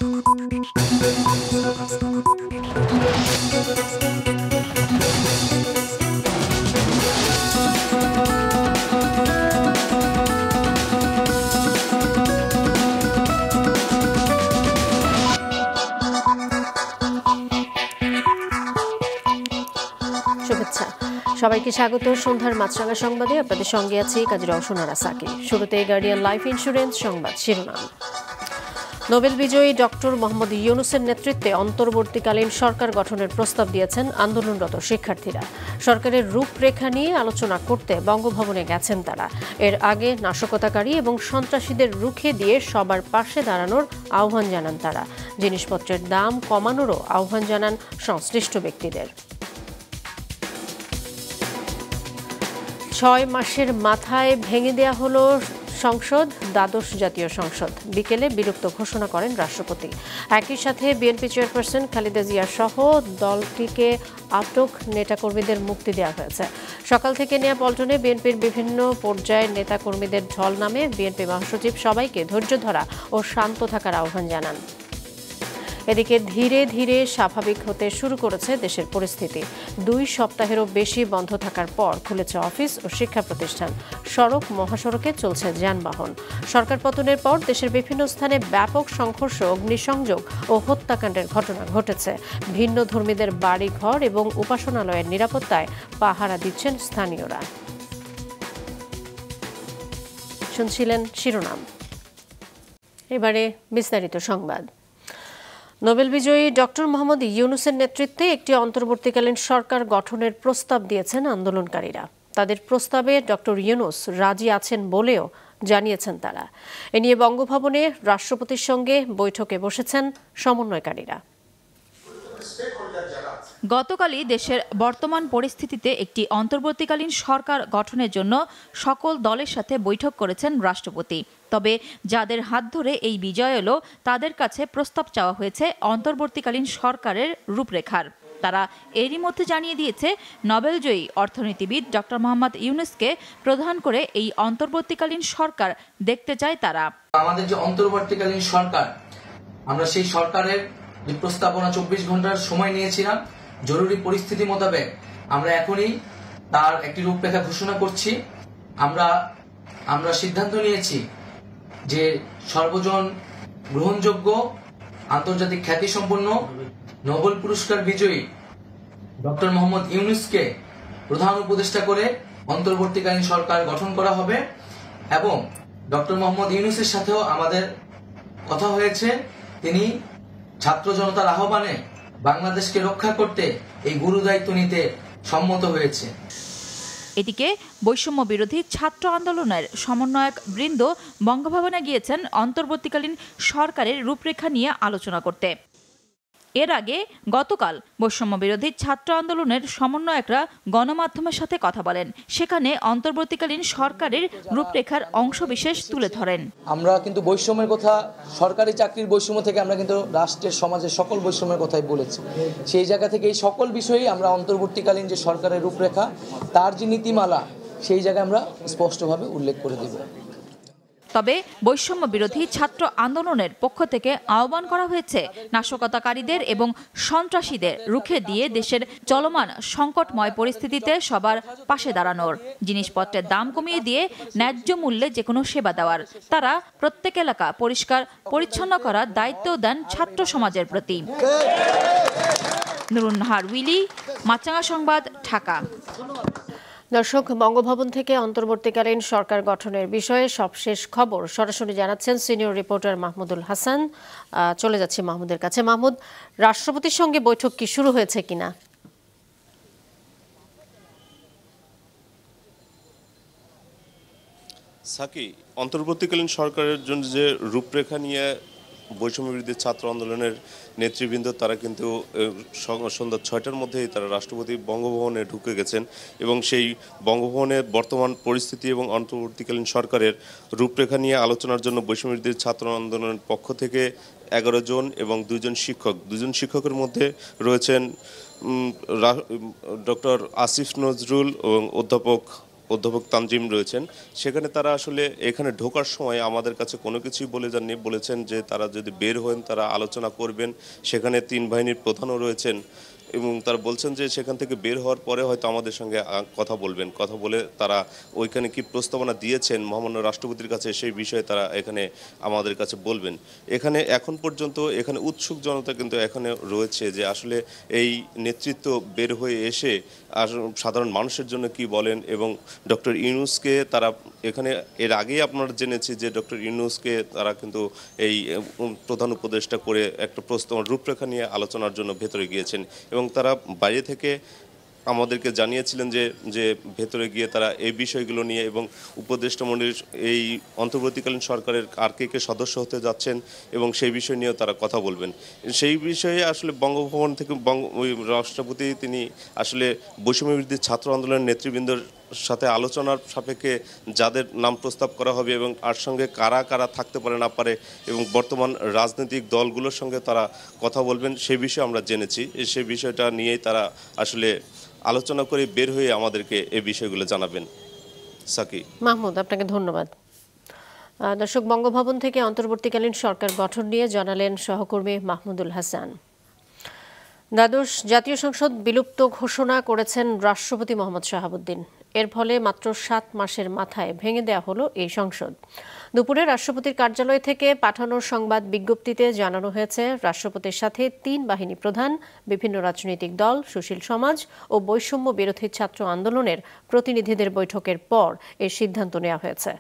শুভেচ্ছা সবাইকে স্বাগত সন্ধ্যার মাছরাঙা সংবাদে আপনাদের সঙ্গে আছি কাজী রওশনারা সাকি। শুরুতে গার্ডিয়ান লাইফ ইন্স্যুরেন্স সংবাদ শিরোনাম। নোবেল বিজয়ী ডক্টর মোহাম্মদ ইউনূসের নেতৃত্বে অন্তর্বর্তীকালীন সরকার গঠনের প্রস্তাব দিয়েছেন আন্দোলনরত শিক্ষার্থীরা। সরকারের রূপরেখা নিয়ে আলোচনা করতে বঙ্গভবনে গেছেন তারা। এর আগে নাশকতাকারী এবং সন্ত্রাসীদের রুখে দিয়ে সবার পাশে দাঁড়ানোর আহ্বান জানান তারা। জিনিসপত্রের দাম কমানোরও আহ্বান জানান সংশ্লিষ্ট ব্যক্তিদের। 6 মাসের মাথায় ভেঙে দেয়া হলো সংসদ, দ্বাদশ জাতীয় সংসদ। বিকেলে বিলুপ্ত ঘোষণা করেন রাষ্ট্রপতি। একই সাথে বিএনপি চেয়ারপারসন খালেদা জিয়া সহ দলটিকে আটক নেতাকর্মীদের মুক্তি দেওয়া হয়েছে। সকাল থেকে নেওয়া পল্টনে বিএনপির বিভিন্ন পর্যায়ের নেতাকর্মীদের ঢল নামে। বিএনপি মহাসচিব সবাইকে ধৈর্য ধরা ও শান্ত থাকার আহ্বান জানান। এদিকে ধীরে ধীরে স্বাভাবিক হতে শুরু করেছে দেশের পরিস্থিতি। 2 সপ্তাহেরও বেশি বন্ধ থাকার পর খুলেছে অফিস ও শিক্ষা প্রতিষ্ঠান। সড়ক মহাসড়কে চলছে যানবাহন। সরকার পতনের পর দেশের বিভিন্ন স্থানে ব্যাপক সংঘর্ষ, অগ্নিসংযোগ ও হত্যাকাণ্ডের ঘটনা ঘটেছে। ভিন্ন ধর্মীদের বাড়িঘর এবং উপাসনালয়ের নিরাপত্তায় পাহারা দিচ্ছেন স্থানীয়রা। শুনছিলেন শিরোনাম, এবারে বিস্তারিত সংবাদ। নোবেল বিজয়ী ডক্টর মোহাম্মদ ইউনূসের নেতৃত্বে একটি অন্তর্বর্তীকালীন সরকার গঠনের প্রস্তাব দিয়েছেন আন্দোলনকারীরা। তাদের প্রস্তাবে ডক্টর ইউনূস রাজি আছেন বলেও জানিয়েছেন তারা। এ নিয়ে বঙ্গভবনে রাষ্ট্রপতির সঙ্গে বৈঠকে বসেছেন সমন্বয়কারীরা। গতকালই দেশের বর্তমান পরিস্থিতিতে একটি অন্তর্বর্তীকালীন সরকার গঠনের জন্য সকল দলের সাথে বৈঠক করেছেন রাষ্ট্রপতি। তবে যাদের হাত ধরে এই বিজয় এলো তাদের কাছে প্রস্তাব চাওয়া হয়েছে অন্তর্বর্তীকালীন সরকারের রূপরেখার। তারা এরই মধ্যে জানিয়ে দিয়েছে নোবেলজয়ী অর্থনীতিবিদ ডক্টর মোহাম্মদ ইউনূসকে প্রধান করে এই অন্তর্বর্তীকালীন সরকার দেখতে চায় তারা। আমাদের যে অন্তর্বর্তীকালীন সরকার, আমরা সেই সরকারের যে প্রস্তাবনা 24 ঘন্টার সময় নিয়েছিলাম, জরুরি পরিস্থিতি মোতাবেক আমরা এখনই তার একটি রূপরেখা ঘোষণা করছি। আমরা সিদ্ধান্ত নিয়েছি যে সর্বজন গ্রহণযোগ্য, আন্তর্জাতিক খ্যাতিসম্পন্ন নোবেল পুরস্কার বিজয়ী ডক্টর মোহাম্মদ ইউনূসকে প্রধান উপদেষ্টা করে অন্তর্বর্তীকালীন সরকার গঠন করা হবে এবং ডক্টর মোহাম্মদ ইউনূসের সাথেও আমাদের কথা হয়েছে। তিনি ছাত্র জনতার আহ্বানে বাংলাদেশকে রক্ষা করতে এই গুরুদায়িত্ব নিতে সম্মত হয়েছে। এদিকে বৈষম্য বিরোধী ছাত্র আন্দোলনের সমন্বয়ক বৃন্দ বঙ্গভবনে গিয়েছেন অন্তর্বর্তীকালীন সরকারের রূপরেখা নিয়ে আলোচনা করতে। এর আগে গতকাল বৈষম্য বিরোধী ছাত্র আন্দোলনের সমন্বয়করা গণমাধ্যমের সাথে কথা বলেন। সেখানে অন্তর্বর্তীকালীন সরকারের রূপরেখার অংশবিশেষ তুলে ধরেন। আমরা কিন্তু বৈষম্যের কথা, সরকারি চাকরির বৈষম্য থেকে আমরা কিন্তু রাষ্ট্রের, সমাজের সকল বৈষম্যের কথাই বলেছি। সেই জায়গা থেকে এই সকল বিষয়েই আমরা অন্তর্বর্তীকালীন যে সরকারের রূপরেখা, তার যে নীতিমালা, সেই জায়গায় আমরা স্পষ্টভাবে উল্লেখ করে দেব। তবে বৈষম্য বিরোধী ছাত্র আন্দোলনের পক্ষ থেকে আহ্বান করা হয়েছে নাশকতাকারীদের এবং সন্ত্রাসীদের রুখে দিয়ে দেশের চলমান সংকটময় পরিস্থিতিতে সবার পাশে দাঁড়ানোর, জিনিসপত্রের দাম কমিয়ে দিয়ে ন্যায্য মূল্যে যে কোনো সেবা দেওয়ার। তারা প্রত্যেক এলাকা পরিষ্কার পরিচ্ছন্ন করার দায়িত্ব দেন ছাত্র সমাজের প্রতি। নুরুন নাহার উইলি, মাছরাঙা সংবাদ, ঢাকা। দর্শক, বঙ্গভবন থেকে অন্তর্বর্তীকালীন সরকার গঠনের বিষয়ে সবশেষ খবর সরাসরি জানাচ্ছেন সিনিয়র রিপোর্টার মাহমুদুল হাসান। চলে যাচ্ছি মাহমুদের কাছে। মাহমুদ, রাষ্ট্রপতির সঙ্গে বৈঠক কি শুরু হয়েছে কিনা? সাকি, অন্তর্বর্তীকালীন সরকারের জন্য যে রূপরেখা নিয়ে বৈষম্য বিরোধী ছাত্র আন্দোলনের নেতৃবৃন্দ, তারা কিন্তু সন্ধ্যা 6টার মধ্যেই তারা রাষ্ট্রপতি বঙ্গভবনে ঢুকে গেছেন এবং সেই বঙ্গভবনের বর্তমান পরিস্থিতি এবং অন্তর্বর্তীকালীন সরকারের রূপরেখা নিয়ে আলোচনার জন্য বৈষম্য বিরোধী ছাত্র আন্দোলনের পক্ষ থেকে 11 জন এবং 2 জন শিক্ষক, 2 জন শিক্ষকের মধ্যে রয়েছেন ডক্টর আসিফ নজরুল এবং অধ্যাপক তানজিম রয়েছেন, সেখানে তারা আসলে এখানে ঢোকার সময় আমাদের কাছে কোনো কিছুই বলে যাননি। বলেছেন যে তারা যদি বের হন তারা আলোচনা করবেন। সেখানে 3 বাহিনীর প্রধানও রয়েছেন এবং তারা বলছেন যে সেখান থেকে বের হওয়ার পরে হয়তো আমাদের সঙ্গে কথা বলবেন। কথা বলে তারা ওইখানে কি প্রস্তাবনা দিয়েছেন মহামান্য রাষ্ট্রপতির কাছে সেই বিষয়ে তারা এখানে আমাদের কাছে বলবেন। এখানে এখন পর্যন্ত এখানে উৎসুক জনতা কিন্তু এখানে রয়েছে যে আসলে এই নেতৃত্ব বের হয়ে এসে সাধারণ মানুষের জন্য কি বলেন এবং ডক্টর ইউনূসকে তারা এখানে এর আগেই আপনারা জেনেছি যে ডক্টর ইউনূসকে তারা কিন্তু এই প্রধান উপদেষ্টা করে একটা প্রস্তাবনা রূপরেখা নিয়ে আলোচনার জন্য ভেতরে গিয়েছেন এবং তারা বাইরে থেকে আমাদেরকে জানিয়েছিলেন যে ভেতরে গিয়ে তারা এই বিষয়গুলো নিয়ে এবং উপদেষ্টা মণ্ডলীর এই অন্তর্বর্তীকালীন সরকারের আর কে সদস্য হতে যাচ্ছেন এবং সেই বিষয় নিয়েও তারা কথা বলবেন। সেই বিষয়ে আসলে বঙ্গভবন থেকে রাষ্ট্রপতি তিনি আসলে বৈষম্যবিরোধী ছাত্র আন্দোলনের নেতৃবৃন্দর সাথে আলোচনার সাপেক্ষে যাদের নাম প্রস্তাব করা হবে এবং আর সঙ্গে কারা কারা থাকতে পারে না পারে এবং বর্তমান রাজনৈতিক দলগুলোর সঙ্গে তারা কথা বলবেন সেই বিষয়ে আমরা জেনেছি। সেই বিষয়টা নিয়েই তারা আসলে আলোচনা করে বের হয়ে আমাদেরকে এই বিষয়গুলো জানাবেন। সাকি মাহমুদ, আপনাকে ধন্যবাদ। দর্শক, বঙ্গভবন থেকে অন্তর্বর্তীকালীন সরকার গঠন নিয়ে জানালেন সহকর্মী মাহমুদুল হাসান। দ্বাদশ জাতীয় সংসদ বিলুপ্ত ঘোষণা করেছেন রাষ্ট্রপতি মোহাম্মদ শাহাবুদ্দিন। এর ফলে মাত্র 7 মাসের মাথায় ভেঙে দেওয়া হলো এই সংসদ। দুপুরে রাষ্ট্রপতির কার্যালয় থেকে পাঠানো সংবাদ বিজ্ঞপ্তিতে জানানো হয়েছে, রাষ্ট্রপতির সাথে 3 বাহিনী প্রধান, বিভিন্ন রাজনৈতিক দল, সুশীল সমাজ ও বৈষম্য বিরোধী ছাত্র আন্দোলনের প্রতিনিধিদের বৈঠকের পর এই সিদ্ধান্ত নেওয়া হয়েছে।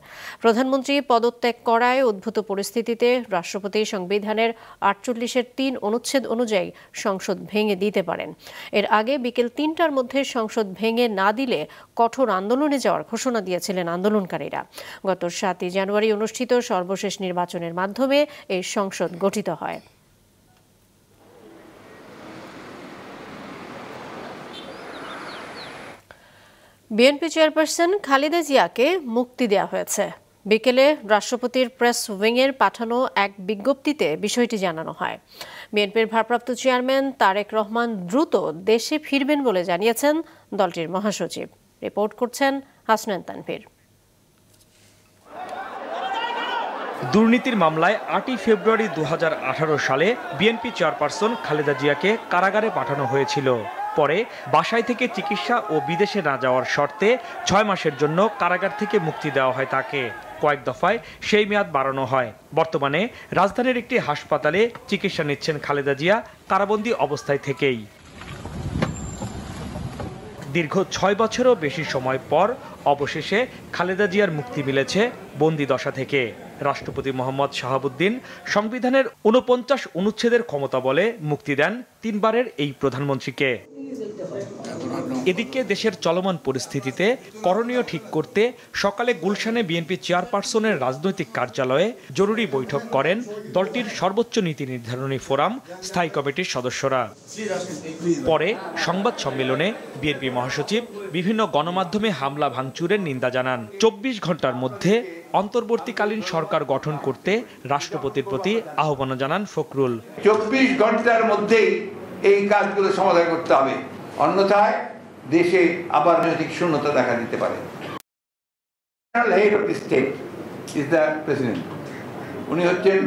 প্রধানমন্ত্রী পদত্যাগ করায় উদ্ভূত পরিস্থিতিতে রাষ্ট্রপতি সংবিধানের 48-এর 3 অনুচ্ছেদ অনুযায়ী সংসদ ভেঙে দিতে পারেন। এর আগে বিকেল 3টার মধ্যে সংসদ ভেঙে না দিলে কঠোর আন্দোলনে যাওয়ার ঘোষণা দিয়েছিলেন আন্দোলনকারীরা। গত 7 জানুয়ারি অনুষ্ঠিত সর্বশেষ নির্বাচনের মাধ্যমে এই সংসদ গঠিত হয়। বিএনপি চেয়ারপারসন খালেদা জিয়াকে মুক্তি দেওয়া হয়েছে। বিকেলে রাষ্ট্রপতির প্রেস উইংয়ের পাঠানো এক বিজ্ঞপ্তিতে বিষয়টি জানানো হয়। বিএনপির ভারপ্রাপ্ত চেয়ারম্যান তারেক রহমান দ্রুত দেশে ফিরবেন বলে জানিয়েছেন দলটির মহাসচিব। রিপোর্ট করছেন হাসনান তানভীর। দুর্নীতির মামলায় 8 ফেব্রুয়ারি 2018 সালে বিএনপি চেয়ারপারসন খালেদা জিয়াকে কারাগারে পাঠানো হয়েছিল। পরে বাসায় থেকে চিকিৎসা ও বিদেশে না যাওয়ার শর্তে 6 মাসের জন্য কারাগার থেকে মুক্তি দেওয়া হয় তাকে। কয়েক দফায় সেই মেয়াদ বাড়ানো হয়। বর্তমানে রাজধানীর একটি হাসপাতালে চিকিৎসা নিচ্ছেন খালেদা জিয়া কারাবন্দী অবস্থায় থেকেই। দীর্ঘ 6 বছরও বেশি সময় পর অবশেষে খালেদা জিয়ার মুক্তি মিলেছে বন্দি দশা থেকে। রাষ্ট্রপতি মোহাম্মদ শাহাবুদ্দিন সংবিধানের 49 অনুচ্ছেদের ক্ষমতা বলে মুক্তি দেন 3 বারের এই প্রধানমন্ত্রীকে। এদিকে দেশের চলমান পরিস্থিতিতে করণীয় ঠিক করতে সকালে গুলশানে বিএনপি চেয়ারপারসনের রাজনৈতিক কার্যালয়ে জরুরি বৈঠক করেন দলটির সর্বোচ্চ নীতি নির্ধারণী ফোরাম স্থায়ী কমিটির সদস্যরা। পরে সংবাদ সম্মেলনে বিএনপি মহাসচিব বিভিন্ন গণমাধ্যমে হামলা ভাঙচুরের নিন্দা জানান। 24 ঘন্টার মধ্যে অন্তর্বর্তীকালীন সরকার গঠন করতে রাষ্ট্রপতির প্রতি আহ্বান জানান ফখরুল। 24 ঘন্টার মধ্যেই এই কাজগুলো সমাধান করতে হবে, অন্যথায় দেশে আবার রাজনৈতিক শূন্যতা দেখা দিতে পারে। Head of the state is the president. উনি হচ্ছেন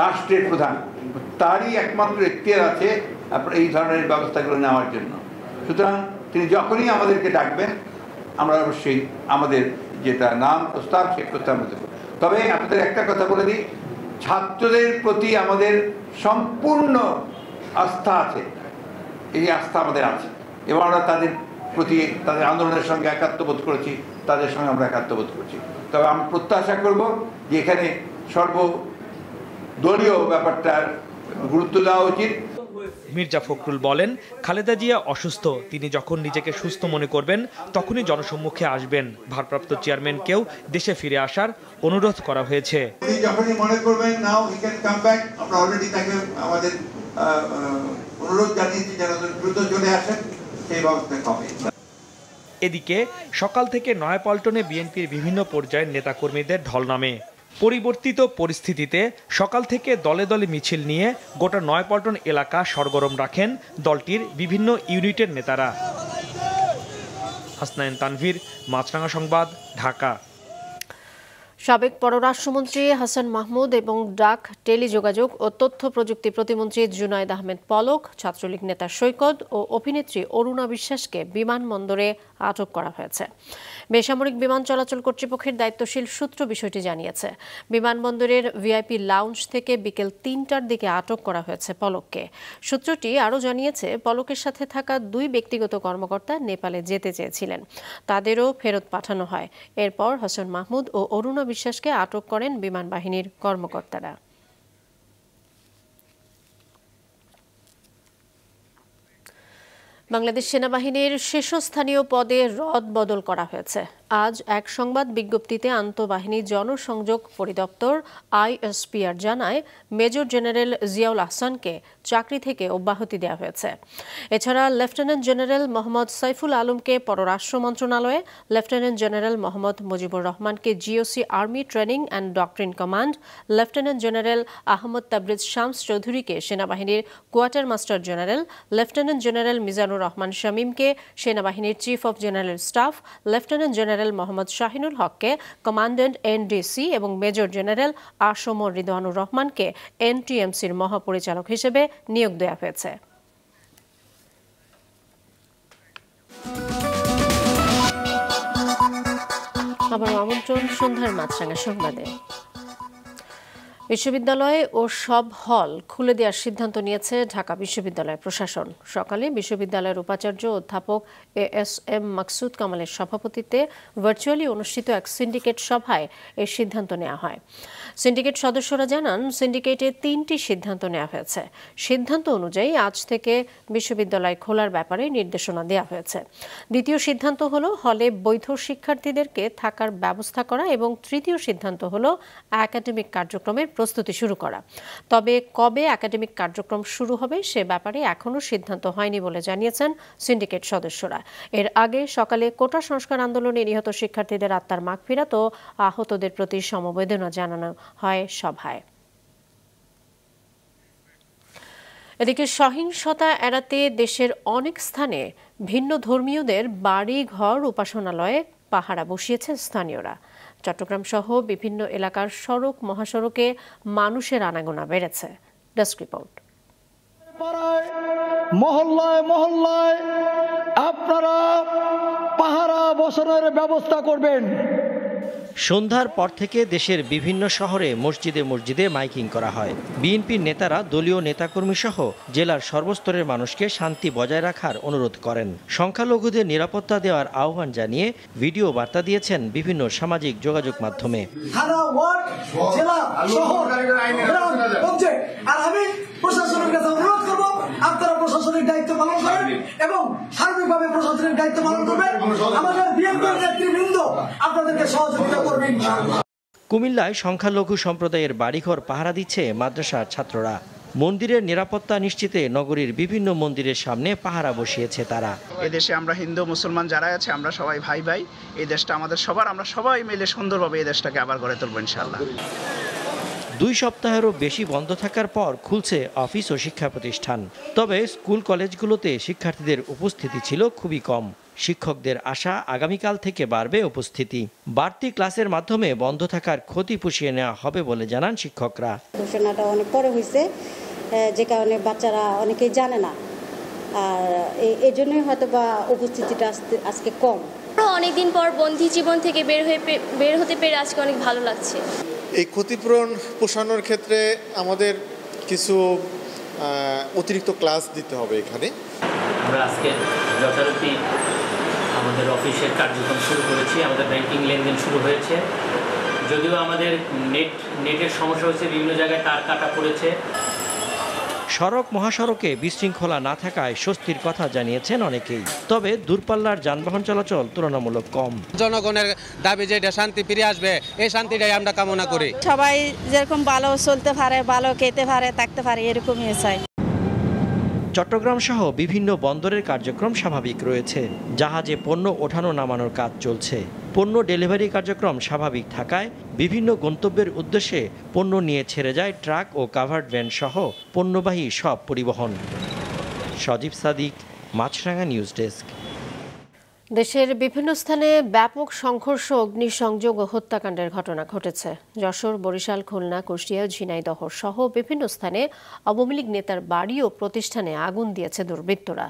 রাষ্ট্রের প্রধান, তারই একমাত্র এখতিয়ার আছে এই ধরনের ব্যবস্থাগুলো নেওয়ার জন্য। সুতরাং তিনি যখনই আমাদেরকে ডাকবেন আমরা অবশ্যই আমাদের যেটা নাম প্রস্তাব সেই প্রস্তাব মধ্যে। তবে আপনাদের একটা কথা বলে দিই, ছাত্রদের প্রতি আমাদের সম্পূর্ণ আস্থা আছে, এই আস্থা আমাদের আছে এবং আমরা তাদের প্রতি তাদের আন্দোলনের সঙ্গে একাত্মবোধ করেছি, তাদের সঙ্গে আমরা একাত্মবোধ করছি। তবে আমরা প্রত্যাশা করব যে এখানে সর্বদলীয় ব্যাপারটার গুরুত্ব দেওয়া উচিত। মির্জা ফখরুল বলেন, খালেদা জিয়া অসুস্থ, তিনি যখন নিজেকে সুস্থ মনে করবেন তখনই জনসম্মুখে আসবেন। ভারপ্রাপ্ত চেয়ারম্যানকেও দেশে ফিরে আসার অনুরোধ করা হয়েছে। উনি যখনই মনে করবেন নাও হি ক্যান কাম ব্যাক, আমরা অলরেডি তাকে আমাদের অনুরোধ জানিয়েছি যেন দ্রুত চলে আসেন, সেই ব্যবস্থা হবে। এদিকে সকাল থেকে নয়াপল্টনে বিএনপির বিভিন্ন পর্যায়ের নেতাকর্মীদের ঢল নামে। পরিবর্তিত পরিস্থিতিতে সকাল থেকে দলে দলে মিছিল নিয়ে গোটা নয়াপল্টন এলাকা সরগরম রাখেন দলটির বিভিন্ন ইউনিটের নেতারা। হাসনাইন তানভীর, মাছরাঙা সংবাদ, ঢাকা। সাবেক পররাষ্ট্রমন্ত্রী হাসান মাহমুদ এবং ডাক, টেলিযোগাযোগ ও তথ্য প্রযুক্তি প্রতিমন্ত্রী জুনায়েদ আহমেদ পলক, ছাত্রলীগ নেতা সৈকত ও অভিনেত্রী অরুণা বিশ্বাসকে বিমানবন্দরে আটক করা হয়েছে। বেসামরিক বিমান চলাচল কর্তৃপক্ষের দায়িত্বশীল সূত্র বিষয়টি জানিয়েছে। বিমানবন্দরের ভিআইপি লাউঞ্জ থেকে বিকেল ৩টার দিকে আটক করা হয়েছে পলককে। সূত্রটি আরও জানিয়েছে, পলকের সাথে থাকা 2 ব্যক্তিগত কর্মকর্তা নেপালে যেতে চেয়েছিলেন, তাদেরও ফেরত পাঠানো হয়। এরপর হাসান মাহমুদ ও অরুণা বিশ্বাসকে আটক করেন বিমান বাহিনীর কর্মকর্তারা। বাংলাদেশ সেনাবাহিনীর শীর্ষস্থানীয় পদে রদবদল করা হয়েছে। আজ এক সংবাদ বিজ্ঞপ্তিতে আন্তঃবাহিনী জনসংযোগ পরিদপ্তর আইএসপিআর জানায়, মেজর জেনারেল জিয়াউল আহসানকে চাকরি থেকে অব্যাহতি দেওয়া হয়েছে। এছাড়া লেফটেন্যান্ট জেনারেল মোহাম্মদ সাইফুল আলমকে পররাষ্ট্র মন্ত্রণালয়ে, লেফটেন্যান্ট জেনারেল মোহাম্মদ মুজিবুর রহমানকে GOC army training and doctrine command, lieutenant general Ahmed Tabrez Shams চৌধুরীকে সেনাবাহিনীর quarter master general, lieutenant general Mizanur Rahman শামীমকে সেনাবাহিনীর chief of general staff, lieutenant general Mohammad Shahinul হককে কমান্ড্যান্ট এনডিসি এবং মেজর জেনারেল আসম রিদওয়ানুর রহমানকে এনটিএমসির মহাপরিচালক হিসেবে নিয়োগ দেওয়া হয়েছে। আবারও আমন্ত্রণ সন্ধ্যার মাছরাঙা সংবাদে। বিশ্ববিদ্যালয় ও সব হল খুলে দেওয়ার সিদ্ধান্ত নিয়েছে ঢাকা বিশ্ববিদ্যালয় প্রশাসন। সকালে বিশ্ববিদ্যালয়ের উপাচার্য অধ্যাপক এএসএম মাকসুদ কামালের সভাপতিত্বে ভার্চুয়ালি অনুষ্ঠিত এক সিন্ডিকেট সভায় এই সিদ্ধান্ত নেওয়া হয়। সিন্ডিকেট সদস্যরা জানান, সিন্ডিকেটে 3টি সিদ্ধান্ত নেওয়া হয়েছে। সিদ্ধান্ত অনুযায়ী আজ থেকে বিশ্ববিদ্যালয় খোলার ব্যাপারে নির্দেশনা দেওয়া হয়েছে। দ্বিতীয় সিদ্ধান্ত হলো হলে বৈধ শিক্ষার্থীদেরকে থাকার ব্যবস্থা করা এবং তৃতীয় সিদ্ধান্ত হলো একাডেমিক কার্যক্রমের প্রস্তুতি শুরু করা। তবে কবে একাডেমিক কার্যক্রম শুরু হবে সে ব্যাপারে এখনও সিদ্ধান্ত হয়নি বলে জানিয়েছেন সিন্ডিকেট সদস্যরা। এর আগে সকালে কোটা সংস্কার আন্দোলনে নিহত শিক্ষার্থীদের আত্মার মাগফিরাত ও আহতদের প্রতি সমবেদনা জানানো হয় সভায়। এদিকে সহিংসতা এড়াতে দেশের অনেক স্থানে ভিন্ন ধর্মীয়দের বাড়ি ঘর উপাসনালয়ে পাহারা বসিয়েছে স্থানীয়রা। চট্টগ্রাম সহ বিভিন্ন এলাকার সড়ক মহাসড়কে মানুষের আনাগোনা বেড়েছে। Desk report. মহল্লায় মহল্লায় আপনারা পাহারা বসানোর ব্যবস্থা করবেন। সন্ধ্যার পর থেকে দেশের বিভিন্ন শহরে মসজিদে মসজিদে মাইকিং করা হয়। বিএনপির নেতারা দলীয় নেতাকর্মী সহ জেলার সর্বস্তরের মানুষকে শান্তি বজায় রাখার অনুরোধ করেন। সংখ্যালঘুদের নিরাপত্তা দেওয়ার আহ্বান জানিয়ে ভিডিও বার্তা দিয়েছেন বিভিন্ন সামাজিক যোগাযোগ মাধ্যমে। প্রশাসনের কাছে অনুরোধ করব, আপনারা প্রশাসনিক দায়িত্ব পালন করেন এবং সার্বিকভাবে প্রশাসনিক দায়িত্ব পালন করবেন। আমাদের বিএনপির নেতৃবৃন্দ আপনাদেরকে সহযোগিতা করবেন। কুমিল্লায় সংখ্যালঘু সম্প্রদায়ের বাড়িঘর পাহারা দিচ্ছে মাদ্রাসার ছাত্ররা। মন্দিরের নিরাপত্তা নিশ্চিতে নগরীর বিভিন্ন মন্দিরের সামনে পাহারা বসিয়েছে তারা। এদেশে আমরা হিন্দু মুসলমান যারা আছে আমরা সবাই ভাই ভাই। এই দেশটা আমাদের সবার, আমরা সবাই মিলে সুন্দরভাবে এই দেশটাকে আবার গড়ে তুলব ইনশাআল্লাহ। 2 সপ্তাহেরও বেশি বন্ধ থাকার পর খুলছে অফিস ও শিক্ষা প্রতিষ্ঠান। তবে স্কুল কলেজগুলোতে শিক্ষার্থীদের উপস্থিতি ছিল খুবই কম। শিক্ষকদের আশা, আগামীকাল থেকে বাড়বে উপস্থিতি। বাড়তি ক্লাসের মাধ্যমে বন্ধ থাকার ক্ষতি পুষিয়ে নেওয়া হবে বলে জানান শিক্ষকরা। ঘোষণাটা অনেক পরে হয়েছে, যে কারণে বাচ্চারা অনেকেই জানে না, আর এই জন্যই হয়তো বা উপস্থিতিটা আজকে কম। অনেকদিন পর বন্দী জীবন থেকে বের হতে পেরে আজকে অনেক ভালো লাগছে। এই ক্ষতিপূরণ পোষানোর ক্ষেত্রে আমাদের কিছু অতিরিক্ত ক্লাস দিতে হবে এখানে। আমরা আজকে যথারীতি আমাদের অফিসের কার্যক্রম শুরু করেছি, আমাদের ব্যাংকিং লেনদেন শুরু হয়েছে। যদিও আমাদের নেটের সমস্যা হয়েছে, বিভিন্ন জায়গায় তার কাটা পড়েছে। সড়ক মহাসড়কে বিশৃঙ্খলা না থাকায় স্বস্তির কথা জানিয়েছেন অনেকেই। তবে দূরপাল্লার যানবাহন চলাচল তুলনামূলক কম। জনগণের দাবি যেটা শান্তি ফিরে আসবে, এই শান্তিটাই আমরা কামনা করি। সবাই যেরকম ভালো চলতে পারে, ভালো খেতে পারে, থাকতে পারে, এরকমই চাই। চট্টগ্রাম সহ বিভিন্ন বন্দরের কার্যক্রম স্বাভাবিক রয়েছে। জাহাজে পণ্য ওঠানো নামানোর কাজ চলছে। পণ্য ডেলিভারি কার্যক্রম স্বাভাবিক থাকায় বিভিন্ন গন্তব্যের উদ্দেশ্যে পণ্য নিয়ে ছেড়ে যায় ট্রাক ও কাভার্ড ভ্যান সহ পণ্যবাহী সব পরিবহন। সজীব সাদিক, মাছরাঙা নিউজ ডেস্ক। দেশের বিভিন্ন স্থানে ব্যাপক সংঘর্ষ, অগ্নিসংযোগ ও হত্যাকাণ্ডের ঘটনা ঘটেছে। যশোর, বরিশাল, খুলনা, কুষ্টিয়া, ঝিনাইদহ সহ বিভিন্ন স্থানে আওয়ামী লীগ নেতার বাড়ি ও প্রতিষ্ঠানে আগুন দিয়েছে দুর্বৃত্তরা।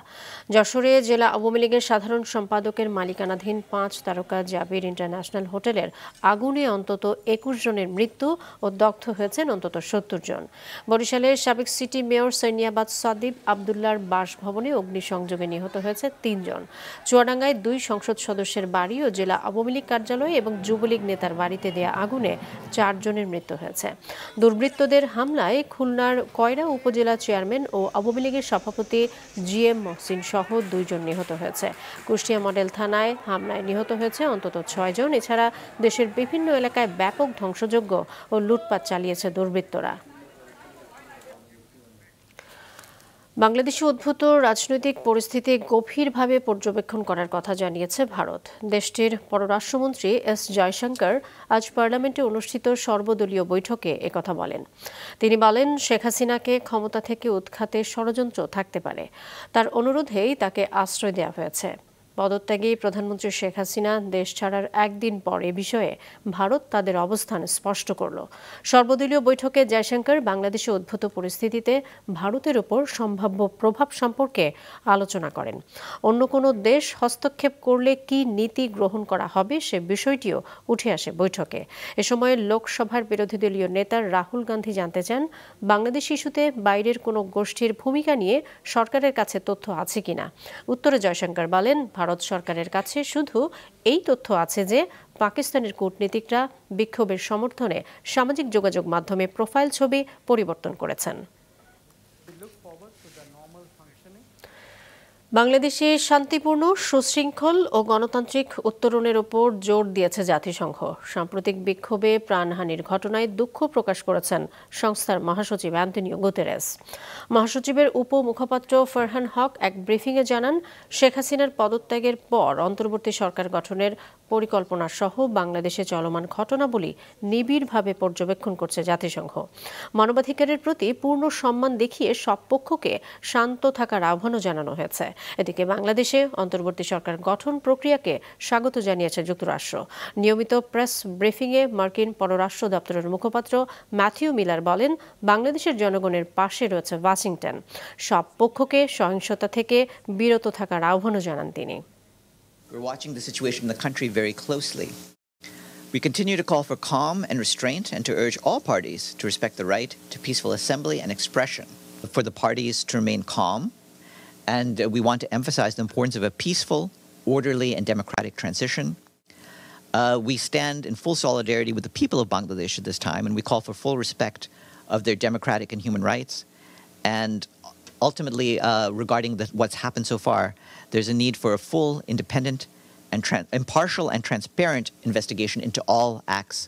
যশোরে জেলা আওয়ামী লীগের সাধারণ সম্পাদকের মালিকানাধীন 5 তারকা জাবির ইন্টারন্যাশনাল হোটেলের আগুনে অন্তত 21 জনের মৃত্যু ও দগ্ধ হয়েছেন অন্তত 70 জন। বরিশালের সাবেক সিটি মেয়র সৈনিয়াবাদ সাদিব আবদুল্লাহর বাসভবনে অগ্নিসংযোগে নিহত হয়েছে 3 জন। চুয়াডাঙ্গায় 2 সংসদ সদস্যের বাড়ি ও জেলা আওয়ামী লীগ কার্যালয় এবং যুবলীগ নেতার বাড়িতে দেয়া আগুনে 4 জনের মৃত্যু হয়েছে। দুর্বৃত্তদের হামলায় খুলনার কয়রা উপজেলা চেয়ারম্যান ও আওয়ামী লীগের সভাপতি GM মহসিন সহ 2 জন নিহত হয়েছে। কুষ্টিয়া মডেল থানায় হামলায় নিহত হয়েছে অন্তত 6 জন। এছাড়া দেশের বিভিন্ন এলাকায় ব্যাপক ধ্বংসযজ্ঞ ও লুটপাট চালিয়েছে দুর্বৃত্তরা। বাংলাদেশে উদ্ভূত রাজনৈতিক পরিস্থিতি গভীরভাবে পর্যবেক্ষণ করার কথা জানিয়েছে ভারত। দেশটির পররাষ্ট্রমন্ত্রী S জয়শঙ্কর আজ পার্লামেন্টে অনুষ্ঠিত সর্বদলীয় বৈঠকে একথা বলেন। তিনি বলেন, শেখ হাসিনাকে ক্ষমতা থেকে উৎখাতে ষড়যন্ত্র থাকতে পারে। তার অনুরোধেই তাকে আশ্রয় দেওয়া হয়েছে। পদত্যাগী প্রধানমন্ত্রী শেখ হাসিনা দেশ ছাড়ার একদিন পর এ বিষয়ে ভারত তাদের অবস্থান স্পষ্ট করল। সর্বদলীয় বৈঠকে জয়শঙ্কর বাংলাদেশে উদ্ভূত পরিস্থিতিতে ভারতের উপর সম্ভাব্য প্রভাব সম্পর্কে আলোচনা করেন। অন্য কোনো দেশ হস্তক্ষেপ করলে কি নীতি গ্রহণ করা হবে সে বিষয়টিও উঠে আসে বৈঠকে। এ সময় লোকসভার বিরোধী দলীয় নেতা রাহুল গান্ধী জানতে চান, বাংলাদেশ ইস্যুতে বাইরের কোনো গোষ্ঠীর ভূমিকা নিয়ে সরকারের কাছে তথ্য আছে কিনা। উত্তরে জয়শঙ্কর বলেন, ভারত সরকারের কাছে শুধু এই তথ্য আছে যে পাকিস্তানের কূটনীতিকরা বিক্ষোভের সমর্থনে সামাজিক যোগাযোগ মাধ্যমে প্রোফাইল ছবি পরিবর্তন করেছেন। বাংলাদেশে শান্তিপূর্ণ, সুশৃঙ্খল ও গণতান্ত্রিক উত্তরণের উপর জোর দিয়েছে জাতিসংঘ। সাম্প্রতিক বিক্ষোভে প্রাণহানির ঘটনায় দুঃখ প্রকাশ করেছেন সংস্থার মহাসচিব অ্যান্টনিও গুতেরেস। মহাসচিবের উপমুখপাত্র ফারহান হক এক ব্রিফিংয়ে জানান, শেখ হাসিনার পদত্যাগের পর অন্তর্বর্তী সরকার গঠনের পরিকল্পনা সহ বাংলাদেশে চলমান ঘটনাবলী নিবিড়ভাবে পর্যবেক্ষণ করছে জাতিসংঘ। মানবাধিকারের প্রতি পূর্ণ সম্মান দেখিয়ে সব পক্ষকে শান্ত থাকার আহ্বানও জানানো হয়েছে। এদিকে বাংলাদেশে অন্তর্বর্তী সরকার গঠন প্রক্রিয়াকে স্বাগত জানিয়েছে যুক্তরাষ্ট্র। নিয়মিত প্রেস ব্রিফিংয়ে মার্কিন পররাষ্ট্র দপ্তরের মুখপাত্র ম্যাথিউ মিলার বলেন, বাংলাদেশের জনগণের পাশে রয়েছে ওয়াশিংটন। সব পক্ষকে সহিংসতা থেকে বিরত থাকার আহ্বানও জানান তিনি। We're watching the situation in the country very closely. We continue to call for calm and restraint and to urge all parties to respect the right to peaceful assembly and expression. For the parties to remain calm, and we want to emphasize the importance of a peaceful, orderly and democratic transition. We stand in full solidarity with the people of Bangladesh at this time, and we call for full respect of their democratic and human rights. And ultimately, regarding what's happened so far, there's a need for a full, independent, and impartial and transparent investigation into all acts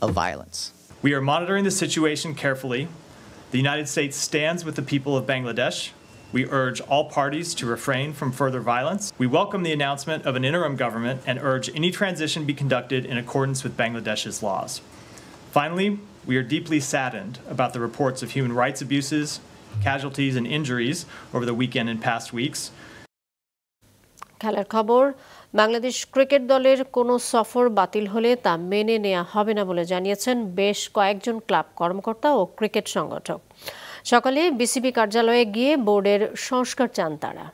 of violence. We are monitoring the situation carefully. The United States stands with the people of Bangladesh. We urge all parties to refrain from further violence. We welcome the announcement of an interim government and urge any transition be conducted in accordance with Bangladesh's laws. Finally, we are deeply saddened about the reports of human rights abuses, casualties and injuries over the weekend and past weeks. খেলার খবর, Bangladesh cricket দলের কোনো সফর বাতিল হলে তা মেনে নেওয়া হবে না বলে জানিয়েছেন বেশ কয়েকজন ক্লাব কর্মকর্তা ও ক্রিকেট সংগঠক। সকালে বিসিবি কার্যালয়ে গিয়ে বোর্ডের সংস্কার চান তারা।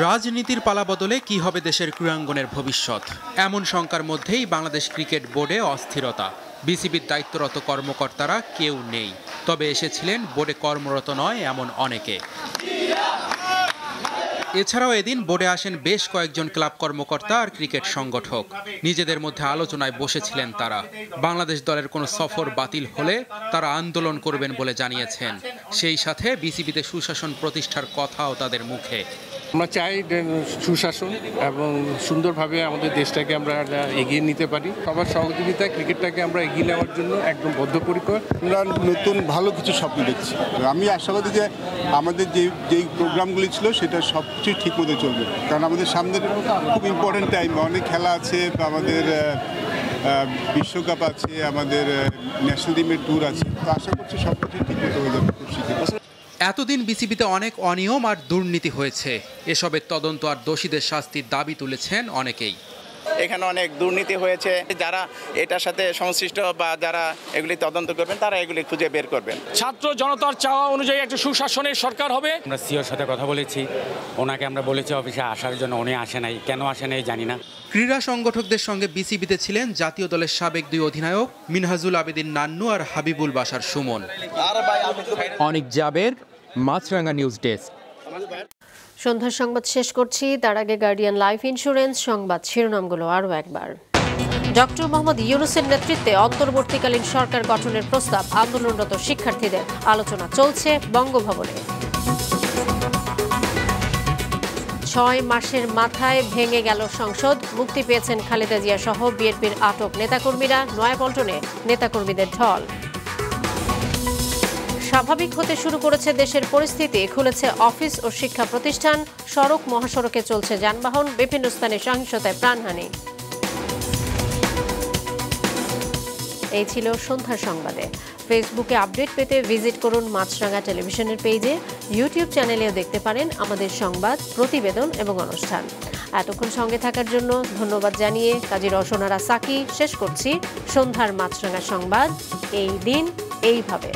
রাজনীতির পালাবদলে কি হবে দেশের ক্রীড়াঙ্গনের ভবিষ্যৎ, এমন শঙ্কার মধ্যেই বাংলাদেশ ক্রিকেট বোর্ডে অস্থিরতা। বিসিবির দায়িত্বরত কর্মকর্তারা কেউ নেই, তবে এসেছিলেন বোর্ডে কর্মরত নয় এমন অনেকে। এছাড়াও এদিন বোর্ডে আসেন বেশ কয়েকজন ক্লাব কর্মকর্তা আর ক্রিকেট সংগঠক। নিজেদের মধ্যে আলোচনায় বসেছিলেন তারা। বাংলাদেশ দলের কোনো সফর বাতিল হলে তারা আন্দোলন করবেন বলে জানিয়েছেন। সেই সাথে বিসিবিতে সুশাসন প্রতিষ্ঠার কথাও তাদের মুখে। আমরা চাই সুশাসন এবং সুন্দরভাবে আমাদের দেশটাকে আমরা এগিয়ে নিতে পারি। সবার সহযোগিতায় ক্রিকেটটাকে আমরা এগিয়ে নেওয়ার জন্য একদম বদ্ধপরিকর। আমরা নতুন ভালো কিছু স্বপ্ন দেখছি। আমি আশাবাদী যে আমাদের যেই প্রোগ্রামগুলি ছিল সেটা সব কিছুই ঠিক মতো চলবে, কারণ আমাদের সামনের খুব ইম্পর্টেন্ট টাইম, অনেক খেলা আছে, আমাদের বিশ্বকাপ আছে, আমাদের ন্যাশনাল টিমের ট্যুর আছে। তো আশা করছি সব কিছু ঠিক মতো হয়ে যাবে খুব শীঘ্রই। এতদিন বিসিবিতে অনেক অনিয়ম আর দুর্নীতি হয়েছে, এসবের তদন্ত আর দোষীদের শাস্তির দাবি তুলেছেন অনেকেই। এখানে অনেক দুর্নীতি হয়েছে, যারা এটার সাথে সংশ্লিষ্ট বা যারা এগুলি তদন্ত করবেন তারা এগুলি খুঁজে বের করবেন। ছাত্র জনতার চাওয়া অনুযায়ী একটা সুশাসনের সরকার হবে। আমরা সিওর সাথে কথা বলেছি, ওনাকে আমরা বলেছি অফিসে আসার জন্য, উনি আসে নাই, কেন আসে নাই জানি না। ক্রীড়া সংগঠকদের সঙ্গে বিসিবিতে ছিলেন জাতীয় দলের সাবেক 2 অধিনায়ক মিনহাজুল আবেদিন নান্নু আর হাবিবুল বাশার সুমন। অনিক জাবের, মাছরাঙ্গা নিউজ ডেস্ক। সন্ধ্যার সংবাদ শেষ করছি, তার আগে গার্ডিয়ান লাইফ ইন্স্যুরেন্স সংবাদ শিরোনামগুলো আরও একবার। ডক্টর মোহাম্মদ ইউনূসের নেতৃত্বে অন্তর্বর্তীকালীন সরকার গঠনের প্রস্তাব, আন্দোলনরত শিক্ষার্থীদের আলোচনা চলছে বঙ্গভবনে। 6 মাসের মাথায় ভেঙে গেল সংসদ, মুক্তি পেয়েছেন খালেদা জিয়া সহ বিএনপির আটক নেতাকর্মীরা, নয়াপল্টনে নেতাকর্মীদের ঢল। স্বাভাবিক হতে শুরু করেছে দেশের পরিস্থিতি, খুলেছে অফিস ও শিক্ষা প্রতিষ্ঠান, সড়ক মহাসড়কে চলছে যানবাহন, বিভিন্ন স্থানে সহিংসতায় প্রাণহানি। এই ছিল সন্ধ্যার সংবাদে। ফেসবুকে আপডেট পেতে ভিজিট করুন মাছরাঙ্গা টেলিভিশনের পেজে, ইউটিউব চ্যানেলেও দেখতে পারেন আমাদের সংবাদ, প্রতিবেদন এবং অনুষ্ঠান। এতক্ষণ সঙ্গে থাকার জন্য ধন্যবাদ জানিয়ে কাজী রওশনারা সাকি শেষ করছি সন্ধ্যার মাছরাঙ্গা সংবাদ। এই দিন এইভাবে।